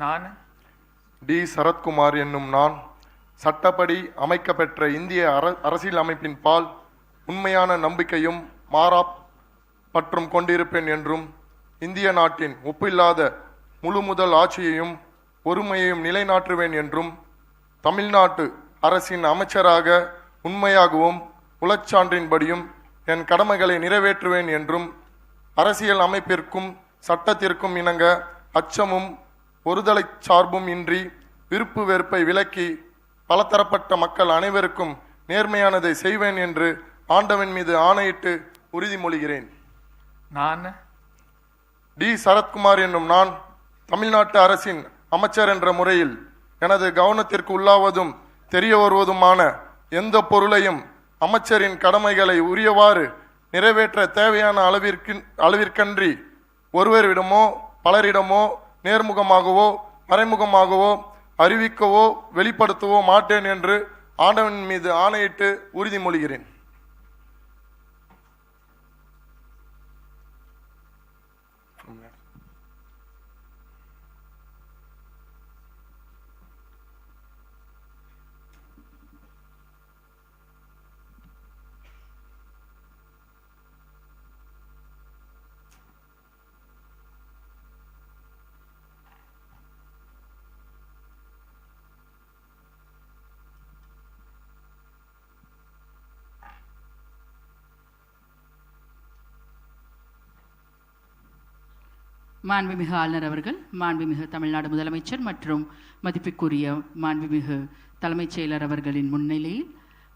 நான் டி. சரத்குமார் என்னும் நான் சட்டப்படி அமைக்கப்பெற்ற இந்திய அரசியல் அமைப்பின் பால் உண்மையான நம்பிக்கையும் மாறா பற்றும் கொண்டிருப்பேன் என்றும் இந்திய நாட்டின் ஒப்பில்லாத முழு முதல் ஆட்சியையும் ஒருமையையும் நிலைநாட்டுவேன் என்றும் தமிழ்நாட்டு அரசின் அமைச்சராக உண்மையாகவும் உளச்சான்றின்படியும் என் கடமைகளை நிறைவேற்றுவேன் என்றும் அரசியல் அமைப்பிற்கும் சட்டத்திற்கும் இணங்க அச்சமும் ஒருதலை சார்பும் இன்றி விருப்பு வெறுப்பை விலக்கி பலதரப்பட்ட மக்கள் அனைவருக்கும் நேர்மையானதை செய்வேன் என்று ஆண்டவன் மீது ஆணையிட்டு உறுதிமொழிகிறேன். நான் டி. சரத்குமார் என்னும் நான் தமிழ்நாட்டு அரசின் அமைச்சர் என்ற முறையில் எனது கவனத்திற்கு உள்ளாவதும் தெரிய வருவதுமான எந்த பொருளையும் அமைச்சரின் கடமைகளை உரியவாறு நிறைவேற்ற தேவையான அளவிற்கன்றி ஒருவரிடமோ பலரிடமோ நேர்முகமாகவோ மறைமுகமாகவோ அறிவிக்கவோ வெளிப்படுத்தவோ மாட்டேன் என்று ஆண்டவன் மீது ஆணையிட்டு உறுதிமொழிகிறேன். மாண்புமிகு ஆளுநர் அவர்கள், மாண்புமிகு தமிழ்நாடு முதலமைச்சர் மற்றும் மதிப்பிற்குரிய மாண்புமிகு தலைமைச் செயலர் அவர்களின் முன்னிலையில்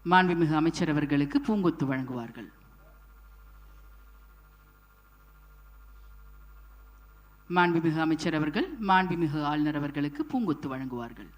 மாண்புமிகு அமைச்சர் அவர்களுக்கு பூங்கொத்து வழங்குவார்கள். மாண்புமிகு அமைச்சர் அவர்கள் மாண்புமிகு ஆளுநர் அவர்களுக்கு பூங்கொத்து வழங்குவார்கள்.